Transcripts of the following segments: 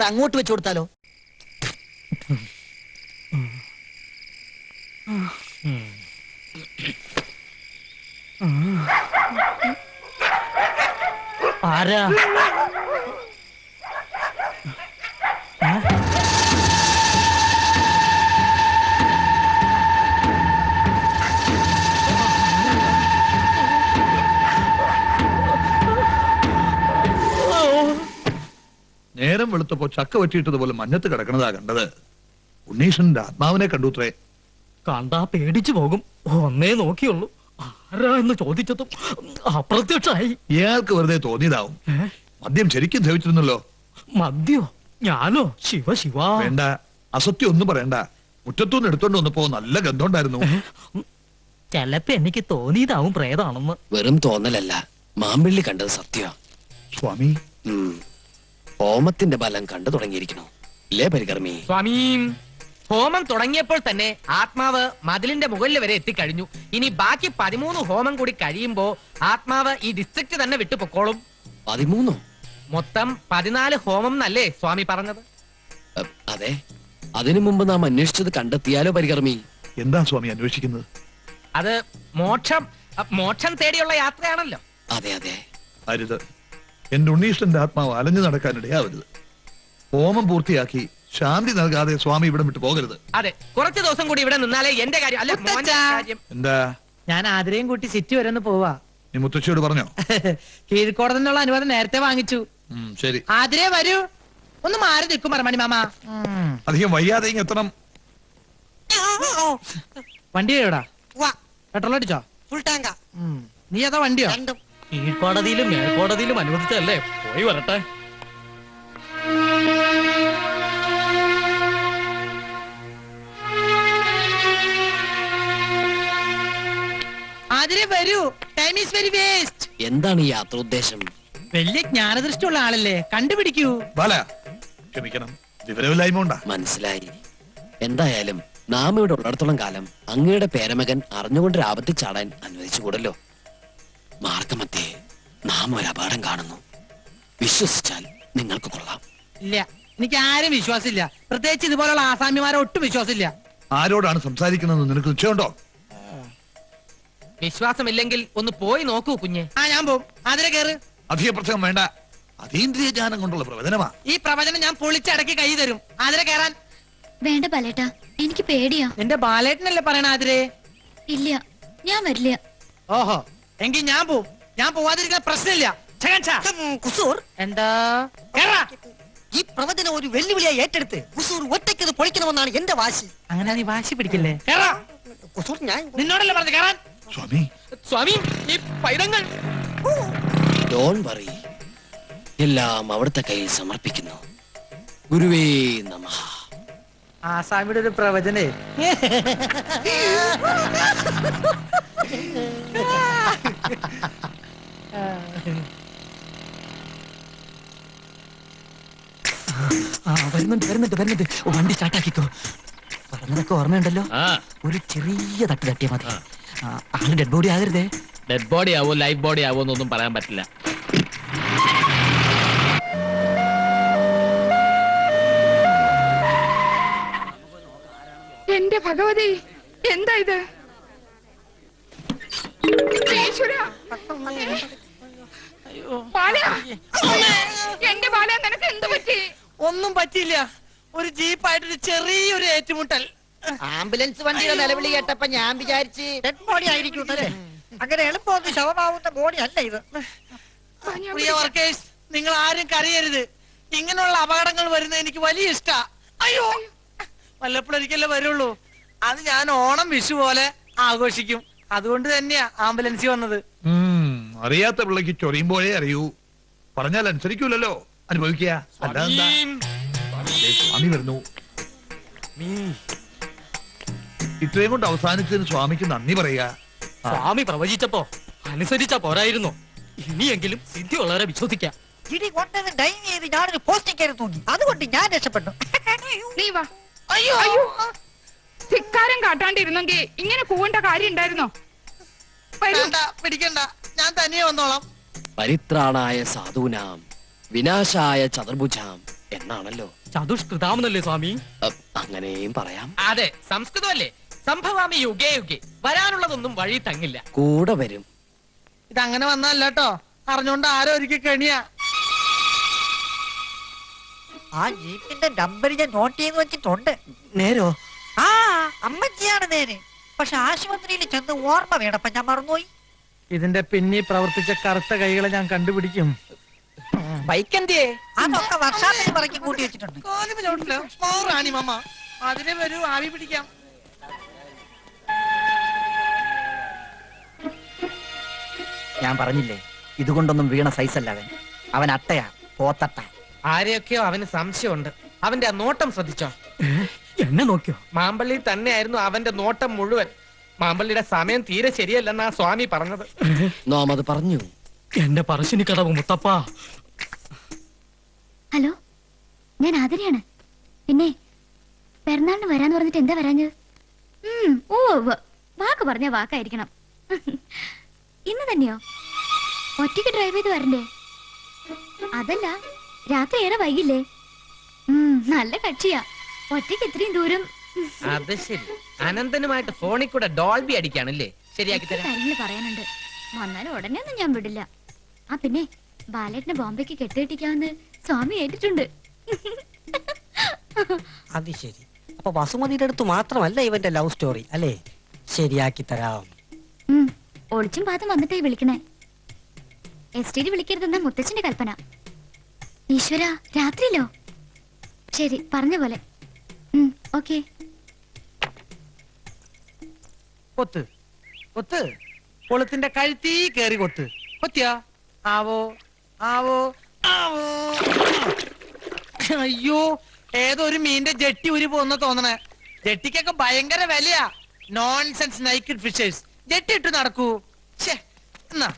അങ്ങോട്ട് വെച്ചു കൊടുത്താലോ? ആരാ? നേരം വെളുത്തപ്പോ ചക്ക വെട്ടിയിട്ടതുപോലെ മഞ്ഞത്ത് കിടക്കണതാ കണ്ടത്. ഉണ്ണീഷന്റെ ആത്മാവിനെ കണ്ടുത്രേ. കണ്ടാ പേടിച്ചു പോകും. ഒന്നേ നോക്കിയുള്ളൂ. ആരാ എന്ന് ചോദിച്ചതും അപ്രത്യക്ഷമായി. ഇയാൾക്ക് വെറുതെ തോന്നിയതാവും. മദ്യം ശരിക്കും ധരിച്ചിരുന്നല്ലോ. മദ്യോ? ഞാനോ? ശിവ ശിവ. വേണ്ട, അസത്യം ഒന്നും പറയണ്ട. മുറ്റത്തുനിന്ന് എടുത്തോണ്ട് വന്നപ്പോ നല്ല ഗന്ധമുണ്ടായിരുന്നു. ചെലപ്പോ എനിക്ക് തോന്നിയതാവും പ്രേതാണെന്ന്. വെറും തോന്നലല്ല, മാമ്പിള്ളി കണ്ടത് സത്യ. സ്വാമി, ഹോമത്തിന്റെ ബലം കണ്ടു തുടങ്ങിയിരിക്കണു ഇല്ലേ പരികർമ്മി? സ്വാമി, ഹോമം തുടങ്ങിയപ്പോൾ തന്നെ ആത്മാവ് മതിലിന്റെ മുകളിൽ വരെ എത്തിക്കഴിഞ്ഞു. ഇനി ബാക്കി 13 ഹോമം കൂടി കഴിയുമ്പോ ആത്മാവ് ഈ ഡിസ്ട്രിക്ട് തന്നെ വിട്ടുപൊക്കോളും. 13? മൊത്തം 14 ഹോമം എന്നല്ലേ സ്വാമി പറഞ്ഞത്? അതെ. അതിനു മുമ്പ് നാം അന്വേഷിച്ചത് കണ്ടെത്തിയാലോ പരികർമ്മി? എന്താ സ്വാമി അന്വേഷിക്കുന്നത്? അത് മോക്ഷം തേടിയുള്ള യാത്രയാണല്ലോ. അതെ അതെ. അരുത്, എന്റെ ഉണ്ണീഷ്ടന്റെ ആത്മാവ് അലഞ്ഞു നടക്കാനിടയാവരുത്. ഹോമം പൂർത്തിയാക്കി ശാന്തി നൽകാതെ സ്വാമി ഇവിടെ വിട്ടു പോകരുത്. അതെ, കുറച്ചു ദിവസം കൂടി ഇവിടെ നിന്നാലേ എന്റെ കാര്യം അല്ല മോന്റെ കാര്യം. എന്താ? ഞാൻ ആതിരയും കൂട്ടി സിറ്റി വരെ ഒന്ന് പോവാ. നീ മുത്തശ്ശിയോട് പറഞ്ഞോ? കീഴ്ക്കോടതിനുള്ള അനുവാദം നേരത്തെ വാങ്ങിച്ചു. ശരി. ആതിരേ വരൂ. ഒന്ന് മാറി നിൽക്കും മറമണി മാമ. അധികം വയ്യാതെ ഇങ്ങ് എത്തണം. വണ്ടി എവിടാ? പെട്രോൾ അടിച്ചോ? ഫുൾ ടാങ്കാ. നീ ഏതാ വണ്ടിയോ? കീഴ്ക്കോടതിയിലും മേൽക്കോടതിയിലും അനുവദിച്ചല്ലേ. പോയി വരട്ടെ. ആതിരേ വരൂ. Time is very waste. എന്താണ് ഈ യാത്ര ഉദ്ദേശം? വലിയ ജ്ഞാനദൃഷ്ടിയുള്ള ആളല്ലേ, കണ്ടുപിടിക്കൂ. ബാല, ക്ഷമിക്കണം, വിവരമില്ലായ്മ ഉണ്ടാ. മനസ്സിലായി. എന്തായാലും നാം ഇവിടെ ഉള്ളിടത്തോളം കാലം അങ്ങയുടെ പേരമകൻ അറിഞ്ഞുകൊണ്ട് ആപത്തിൽ ചാടാൻ അനുവദിച്ചുകൂടല്ലോ. മാർഗമധ്യേ നാം ഒരു അപകടം കാണുന്നു. വിശ്വസിച്ചാൽ നിങ്ങൾക്ക് കൊള്ളാം. ഇല്ല, എനിക്ക് ആരും വിശ്വാസമില്ല. പ്രത്യേകിച്ച് ഇതുപോലുള്ള ആസാമിമാരെ ഒട്ടും വിശ്വാസമില്ല. ആരോടാണ് സംസാരിക്കുന്നതെന്ന് നിനക്ക് നിശ്ചയമുണ്ടോ? വിശ്വാസമില്ലെങ്കിൽ ഒന്ന് പോയി നോക്കൂ കുഞ്ഞെ. ഞാൻ പോവും. ആതിരെ കേറ്. അധിക പ്രസംഗം വേണ്ട. അതീന്ദ്രിയ ജ്ഞാനം കൊണ്ടുള്ള പ്രവചനമാ. ഈ പ്രവചനം ഞാൻ പൊളിച്ചടക്കി കൈ തരും. ആതിരെ കേറാൻ. വേണ്ട ബാലേട്ടാ, എനിക്ക് പേടിയാ. എന്റെ ബാലേട്ടനല്ലേ പറയണ ആതിരെ? ഇല്ല, ഞാൻ വരില്ല. ഓഹോ, എങ്കിൽ ഞാൻ പോവും. ഞാൻ പോവാതിരിക്കുന്ന പ്രശ്നമില്ല. കുസൂർ, എന്താ? കേറാ. ഈ പ്രവചനം ഒരു വെല്ലുവിളിയായി ഏറ്റെടുത്ത് കുസൂർ ഒറ്റയ്ക്കത് പൊളിക്കണമെന്നാണ് എന്റെ വാശി. അങ്ങനെ നീ വാശി പിടിക്കില്ലേ? കേറാ. കുസൂർ, ഞാൻ നിന്നോടല്ലേ പറഞ്ഞു കേറാൻ? സ്വാമി, സ്വാമി, ഈ പൈതങ്ങൾ ഡോണ്ട് വറി, എല്ലാം അവിടുത്തെ കയ്യിൽ സമർപ്പിക്കുന്നു. ഗുരുവേ നമഃ. ആസാമിയുടെ ഒരു പ്രവചനേ. വരുന്നുണ്ട്. വണ്ടി സ്റ്റാർട്ടാക്കിക്കോ. പറഞ്ഞതൊക്കെ ഓർമ്മയുണ്ടല്ലോ. ഒരു ചെറിയ തട്ട് തട്ടിയാ മതി. ആള് ഡെഡ് ബോഡി ആകരുതേ. ഡെഡ് ബോഡി ആവോ ലൈഫ് ബോഡി ആവോ എന്നൊന്നും പറയാൻ പറ്റില്ല. എന്റെ ഭഗവതി, എന്താ ഇത്? എന്റെ ബാല, നിനക്ക് എന്ത് പറ്റി? ഒന്നും പറ്റിയില്ല. ഒരു ജീപ്പായിട്ടൊരു ചെറിയൊരു ഏറ്റുമുട്ടൽ. ആംബുലൻസ് വണ്ടിയുടെ നിലവിളി കേട്ടപ്പോ ഞാൻ വിചാരിച്ച് ഡെഡ് ബോഡി ആയിരിക്കും. അങ്ങനെ എളുപ്പമൊന്നും ശവമാവുന്ന ബോഡി അല്ല ഇത്. പ്രിയ വർക്കേഴ്സ്, നിങ്ങൾ ആരും കരയരുത്. ഇങ്ങനെയുള്ള അപകടങ്ങൾ വരുന്നത് എനിക്ക് വലിയ ഇഷ്ടാ. അയ്യോ, വല്ലപ്പോഴൊരിക്കലേ വരുള്ളൂ. അത് ഞാൻ ഓണം വിഷു പോലെ ആഘോഷിക്കും. അതുകൊണ്ട് തന്നെയാ ആംബുലൻസിൽ വന്നത്. അറിയാത്ത പിള്ളക്ക് ചൊറിയുമ്പോഴേ അറിയൂ. പറഞ്ഞാൽ അനുസരിക്കൂലല്ലോ. അനുഭവിക്കുക. സ്വാമി വരുന്നു. ഇത്രയും കൊണ്ട് അവസാനിച്ചതിന് സ്വാമിക്ക് നന്ദി പറയുക. സ്വാമി പ്രവചിച്ചപ്പോ അനുസരിച്ച പോരായിരുന്നു. ഇനിയെങ്കിലും സിദ്ധി വളരെ വിശ്വസിക്കാം. ഇടി കൊണ്ടത് ഡൈൻ ചെയ്ത് ഞാനൊരു പോസ്റ്റിംഗ് കയറി തൂങ്ങി. അതുകൊണ്ട് ഞാൻ രക്ഷപ്പെട്ടു. നീ വാ. അയ്യോ, ധിക്കാരം കാട്ടാണ്ടിരുന്നെങ്കിൽ ഇങ്ങനെ പോവേണ്ട കാര്യം ഉണ്ടായിരുന്നോ? പിടിക്കണ്ട, ഞാൻ തനിയെ വന്നോളാം. പരിത്രാണായ സാധൂനാം വിനാശായ ചതുർഭുജാം എന്നാണല്ലോ. ചതുഷ്കൃതാമെന്നല്ലേ സ്വാമി? അങ്ങനെയും പറയാം. അതെ, സംസ്കൃതമല്ലേ. സംഭവാമി യുഗേ യുഗേ. വരാനുള്ളതൊന്നും വഴി തങ്ങില്ല. കൂടെ വരും. ഇതങ്ങനെ വന്നല്ല കേട്ടോ, അറിഞ്ഞോണ്ട് ആരോ ഒരിക്കൽ കെണിയാ. ആ ജീപ്പിന്റെ നമ്പർ ഞാൻ നോട്ട് ചെയ്ത് വെച്ചിട്ടുണ്ട്. നേരോ? ആ അമ്മച്ചിയാണ് നേര്. പക്ഷെ ആശുപത്രിയിൽ ചെന്ന് ഓർമ്മ വേണപ്പ ഞാൻ മറന്നുപോയി. ഇതിന്റെ പിന്നിൽ പ്രവർത്തിച്ച കറുത്ത കൈകളെ ഞാൻ കണ്ടുപിടിക്കും. ബൈക്ക് എന്തിയേ? അതൊക്കെ വർഷാപ്പിന് പറക്കി കൂട്ടി വെച്ചിട്ടുണ്ട്. റാണി മമ്മ അതിനെ വരൂ, ആവി പിടിക്കാം. ഞാൻ പറഞ്ഞില്ലേ, ഇതുകൊണ്ടൊന്നും വീണ സൈസല്ല അവൻ. അവൻ അട്ടയാ, പോത്തട്ട. ആരെയൊക്കെയോ അവന് സംശയമുണ്ട്. അവന്റെ ആ നോട്ടം ശ്രദ്ധിച്ചോ? എന്നെ നോക്കിയോ? മാമ്പള്ളി തന്നെയായിരുന്നു അവന്റെ നോട്ടം മുഴുവൻ. മാമ്പള്ളിയുടെ സമയം തീരെ ശരിയല്ലെന്നാ സ്വാമി പറഞ്ഞത്. നാം അത് പറഞ്ഞു. എന്റെ പറശ്ശിനി കടവ് മുത്തപ്പ. ഹലോ, ഞാൻ ആതിരയാണ്. പിന്നെ പിറന്നാളിന് വരാന്ന് പറഞ്ഞിട്ട് എന്താ വരാഞ്ഞത്? ഓ വാക്ക് പറഞ്ഞ വാക്കായിരിക്കണം. ഇന്ന് തന്നെയോ? ഒറ്റയ്ക്ക് ഡ്രൈവ് ചെയ്ത് വരണ്ടേ? അതല്ല, രാത്രി ഏറെ വൈകില്ലേ? നല്ല കക്ഷിയാ. ഒറ്റയ്ക്ക് ഇത്രയും ദൂരം. അത് ശരി, അനന്തനുമായിട്ട് ഫോണിൽ കൂടെ ഡോൾബി അടിക്കാണല്ലേ? ശരിയാക്കി തരാം. കാര്യങ്ങൾ പറയാനുണ്ട്. വന്നാലും ഉടനെ ഒന്നും ഞാൻ വിടില്ല. ആ പിന്നെ ബാലേട്ടിനെ ബോംബെക്ക് കെട്ടിയിട്ടിക്കാമെന്ന് സ്വാമി ഏറ്റിട്ടുണ്ട്. അത് ശരി. അപ്പൊ വസുമതിയുടെ അടുത്ത് മാത്രമല്ല ഇവന്റെ ലവ് സ്റ്റോറി അല്ലേ? ശരിയാക്കി തരാം. ഒളിച്ചും പാത്തും വന്നിട്ടേ വിളിക്കണേ. എസ്റ്റേറ്റ് വിളിക്കരുതെന്ന മുത്തച്ഛന്റെ കൽപ്പന. ഈശ്വര, രാത്രിയിലോ? ശരി, പറഞ്ഞ പോലെ. ഓക്കെ. കൊത്ത് കൊത്ത്, കൊളുത്തിന്റെ കഴുത്തീ കേറി കൊത്ത്. കൊത്തിയാ? ആവോ ആവോ ആവോ. അയ്യോ, ഏതോ ഒരു മീന്റെ ജെട്ടി ഉരി പോന്ന തോന്നണേ. ജെട്ടിക്കൊക്കെ ഭയങ്കര വിലയാ. Nonsense naked fishers. ജെട്ടി ഇട്ട് നടക്കൂ. എന്നാ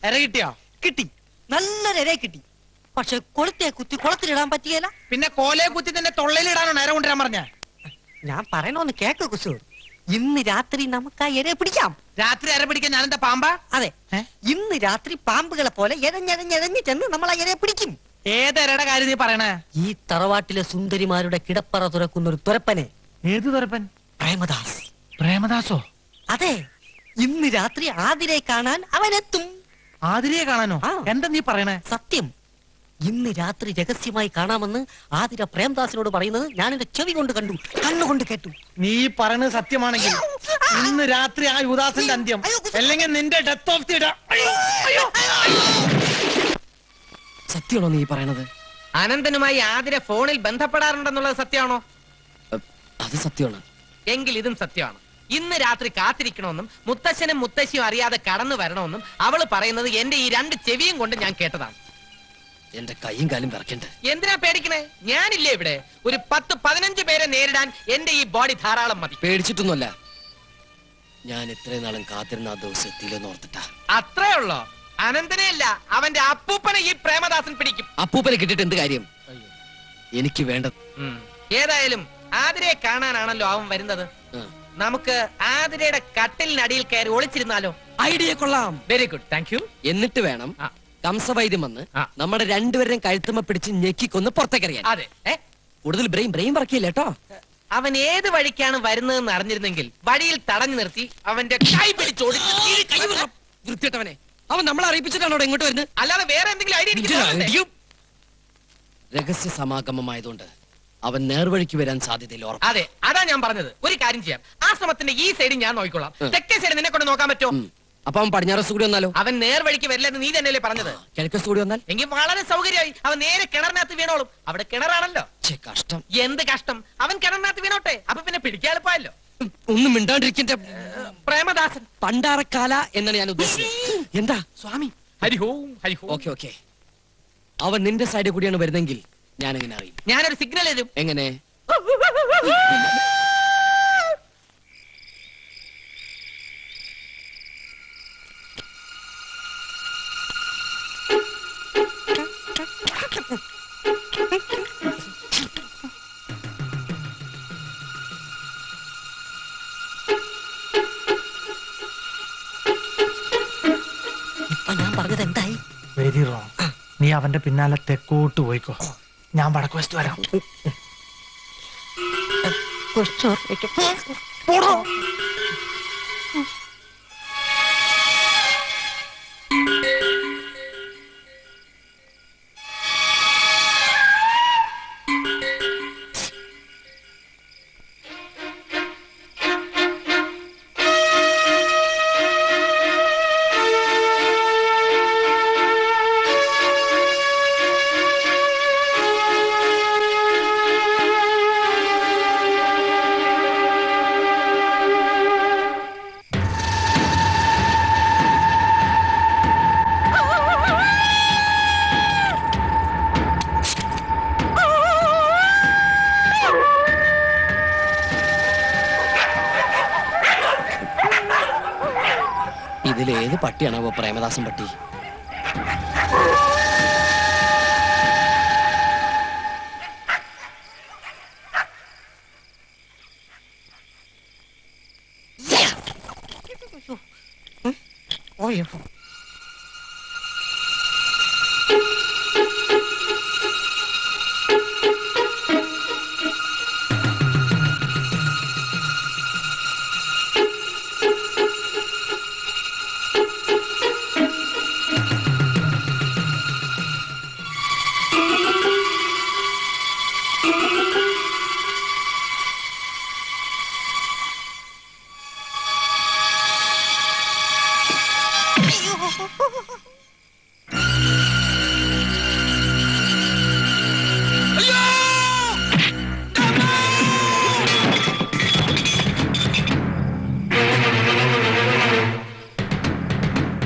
എര കിട്ടിയോ? കിട്ടി, നല്ലൊരു ഇരയെ കിട്ടി. പക്ഷെ കൊളുത്തെ കുത്തി കുളത്തിലിടാൻ പറ്റിയല്ല. പിന്നെ കോലയെ കുത്തി തന്നെ തൊള്ളയിലിടാനോ നേരെ കൊണ്ടുവരാൻ പറഞ്ഞ? ഞാൻ പറയണോന്ന് കേക്ക് കുസൂർ. ഇന്ന് രാത്രി നമുക്ക് ആ ഇരയെ പിടിക്കാം. രാത്രി എര പിടിക്കാൻ ഞാനെന്താ പാമ്പാ? അതെ, ഇന്ന് രാത്രി പാമ്പുകളെ പോലെ എഴഞ്ഞെഴഞ്ഞെഴഞ്ഞ് ചെന്ന് നമ്മൾ ആ ഇരയെ പിടിക്കും. ഏതെരയുടെ കാര്യം നീ പറയണേ? ഈ തറവാട്ടിലെ സുന്ദരിമാരുടെ കിടപ്പറ തുറക്കുന്ന ഒരു തുരപ്പനെ. ഏത് തുരപ്പൻ? പ്രേമദാസ്. പ്രേമദാസോ? അതെ, ഇന്ന് രാത്രി ആതിരെ കാണാൻ അവനെത്തും. ആതിരയെ കാണാനോ? ആ. എന്താ നീ പറയണേ? സത്യം. ഇന്ന് രാത്രി രഹസ്യമായി കാണാമെന്ന് ആതിര പ്രേംദാസിനോട് പറയുന്നത് ഞാൻ എന്റെ ചെവി കൊണ്ട് കണ്ടു, കണ്ണുകൊണ്ട് കേട്ടു. നീ പറയണത് സത്യമാണെങ്കിൽ ഇന്ന് രാത്രി ആ യുദാസിന്റെ അന്ത്യം, അല്ലെങ്കിൽ നിന്റെ ഡെത്ത് ഓഫ് ദി ഡേ. സത്യമാണോ നീ പറയണത്? അനന്തനുമായി ആതിര ഫോണിൽ ബന്ധപ്പെടാറുണ്ടെന്നുള്ളത് സത്യമാണോ? അത് സത്യമാണ്. എങ്കിൽ ഇതും സത്യമാണ്. ഇന്ന് രാത്രി കാത്തിരിക്കണമെന്നും മുത്തശ്ശനും മുത്തശ്ശിയും അറിയാതെ കടന്നു വരണമെന്നും അവള് പറയുന്നത് എന്റെ ഈ രണ്ട് ചെവിയും കൊണ്ട് ഞാൻ കേട്ടതാണ്. എന്റെ കൈയും കാലും വിറക്കണ്ട്. എന്തിനാ പേടിക്കണേ? ഞാനില്ലേ ഇവിടെ. ഒരു 10-15 പേരെ നേരിടാൻ എന്റെ ഈ ബോഡി ധാരാളം മതി. പേടിച്ചിട്ടൊന്നുമല്ല, ഞാൻ ഇത്രയും നാളും കാത്തിരുന്ന ആ ദിവസം എത്തിയില്ലെന്ന് ഓർത്തിട്ടാ. അത്രേ ഉള്ളോ? അനന്തനെ അല്ല, അവന്റെ അപ്പൂപ്പനെ ഈ പ്രേമദാസൻ പിടിക്കും. അപ്പൂപ്പനെ കിട്ടിയിട്ട് എന്ത് കാര്യം? എനിക്ക് വേണ്ട. ഏതായാലും ആതിരയെ കാണാനാണല്ലോ അവൻ വരുന്നത്. നമുക്ക് ആതിരയുടെ കട്ടിലിനടിയിൽ കയറി ഒളിച്ചിരുന്നാലോ? ഐഡിയ കൊള്ളാം. Very good, thank you. എന്നിട്ട് വേണം കംസവൈദ്യം വന്ന് ആ. നമ്മുടെ രണ്ടുപേരെയും കഴുത്തുമ്മ പിടിച്ച് ഞെക്കിക്കൊന്ന് പുറത്തേക്കറിയാൻ. അതെ, കൂടുതൽ ബ്രെയിൻ പറക്കില്ല കേട്ടോ. അവൻ ഏത് വഴിക്കാണ് വരുന്നതെന്ന് അറിഞ്ഞിരുന്നെങ്കിൽ വഴിയിൽ തടഞ്ഞു നിർത്തി അവന്റെ കൈ പിടിച്ചോടിച്ച് വൃത്തിയിട്ടവനെ, അവൻ നമ്മളെ അറിയിപ്പിച്ചിട്ടാണോ ഇങ്ങോട്ട് വരുന്നത്? അല്ലാതെ വേറെ എന്തെങ്കിലും ഐഡിയ? രഹസ്യ സമാഗമമായതുകൊണ്ട് അവൻ നേർവഴിക്ക് വരാൻ സാധ്യതയില്ല. അതെ, അതാ ഞാൻ പറഞ്ഞത്. ഒരു കാര്യം ചെയ്യാം, ആശ്രമത്തിന്റെ ഈ സൈഡ് ഞാൻ നോക്കിക്കോളാം. തെക്കേ സൈഡ് നിന്നെ കൊണ്ട് നോക്കാൻ പറ്റുമോ? അപ്പൊ അവൻ പടിഞ്ഞാറസ് കൂടി വന്നാലോ? അവൻ നേർവഴിക്ക് വരില്ലെന്ന് നീ തന്നെയല്ലേ പറഞ്ഞത്? കിഴക്കസ് കൂടി വന്നാൽ? എങ്കിൽ വളരെ സൗകര്യമായി. അവൻ നേരെ കിണറിനകത്ത് വീണോളും. അവിടെ കിണറാണല്ലോ. കഷ്ടം. എന്ത് കഷ്ടം? അവൻ കിണറിനകത്ത് വീണോട്ടെ, അപ്പൊ പിന്നെ പിടിക്കാൻ എളുപ്പമല്ലോ. ഒന്നും മിണ്ടാണ്ടിരിക്കന്റെ പ്രേമദാസൻ പണ്ടാറക്കാല എന്നാണ് ഞാൻ ഉദ്ദേശിച്ചത്. എന്താ സ്വാമി? ഹരിഹോം ഹരിഹോം. ഓക്കെ ഓക്കെ, അവൻ നിന്റെ സൈഡിൽ കൂടിയാണ് വരുന്നെങ്കിൽ ഞാൻ എങ്ങനെ അറിയും? ഞാനൊരു സിഗ്നൽ തരും. എങ്ങനെ? ഇപ്പൊ ഞാൻ പറഞ്ഞത് എന്തായി? Very wrong. നീ അവന്റെ പിന്നാലെ തെക്കോട്ട് പോയിക്കോ, ഞാൻ വടക്ക് വശത്ത് വരാം. പോടോ. ഇതിലേത് പട്ടിയാണാവോ പ്രേമദാസൻ പട്ടി?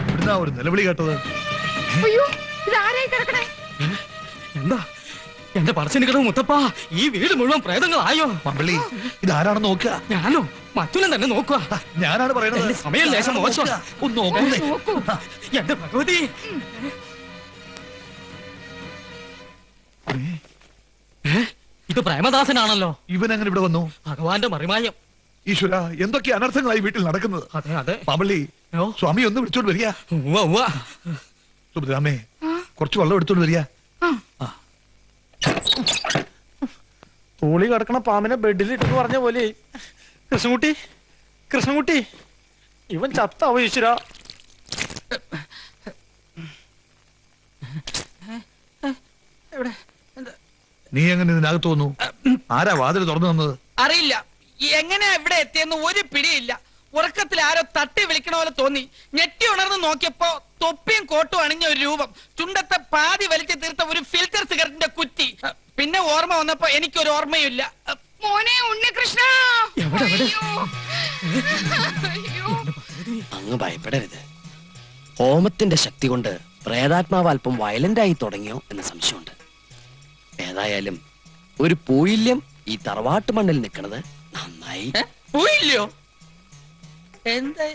ഇവിടുന്നാ ഒരു നിലവിളി കേട്ടത്. അയ്യോ ഇതാരായി കിടക്കണേ? എന്താ എന്റെ പറശ്ശിനി കിടവ് മുത്തപ്പ, ഈ വീട് മുഴുവൻ പ്രേതങ്ങളായോ? മമ്പള്ളി, ഇതാരാണെന്ന് നോക്കുക. ഞാനോ മറ്റുള്ള തന്നെ നോക്കുക. ഞാനാണ് പറയണത്. എന്റെ സമയം ലേശം മോശം. ഒന്ന് നോക്കുന്നേ. നോക്കൂ. എന്റെ ഭഗവതി, ഇത് പ്രേമദാസനാണല്ലോ. ഇവൻ എങ്ങനെ ഇവിടെ വന്നു? ഭഗവാന്റെ മറിമായം. ഈശ്വര, എന്തൊക്കെ അനർത്ഥങ്ങളായി വീട്ടിൽ നടക്കുന്നത്. അതെ അതെ. മമ്പള്ളി, ഓ, സ്വാമി ഒന്ന് വിളിച്ചോണ്ട് വരിക. ഉവ്വ, ഉവ്വ. സുഭദ്രാമേ, ആ. കുറച്ച് വെള്ളം എടുത്തോണ്ട് വരിക. ആ. തൂളി കിടക്കണ പാമ്പിനെ ബെഡിൽ ഇട്ടെന്ന് പറഞ്ഞ പോലെ. കൃഷ്ണൻകുട്ടി, കൃഷ്ണൻകുട്ടി, ഇവൻ ചത്താവോ ഈശ്വര? നീ എങ്ങനെ ഇതിനകത്ത് വന്നു? ആരാ വാതിൽ തുറന്നു തന്നത്? അറിയില്ല എങ്ങനെയാ ഇവിടെ എത്തിയെന്ന് ഒരു പിടിയില്ല. ഉറക്കത്തിൽ ആരോ തട്ടി വിളിക്കണ പോലെ തോന്നി. ഞെട്ടി ഉണർന്ന് നോക്കിയപ്പോ തൊപ്പിയും കോട്ടും അണിഞ്ഞ ഒരു രൂപം, ചുണ്ടത്തെ പാതി വലിച്ചു തീർത്ത ഒരു ഫിൽറ്റർ സിഗരറ്റിന്റെ കുറ്റി. പിന്നെ ഓർമ്മ വന്നപ്പോ എനിക്കൊരു ഓർമ്മയില്ല. മോനെ ഉണ്ണികൃഷ്ണ. എവിടെ, എവിടെ? അയ്യോ. അങ്ങ് ഭയപ്പെടരുത്. ഹോമത്തിന്റെ ശക്തി കൊണ്ട് പ്രേതാത്മാവ് അല്പം വയലന്റായി തുടങ്ങിയോ എന്ന സംശയമുണ്ട്. ഏതായാലും ഒരു പൂയില്യം ഈ തറവാട്ട് മണ്ണിൽ നിൽക്കുന്നത് നന്നായി. പോയില്ലയോ? എന്താ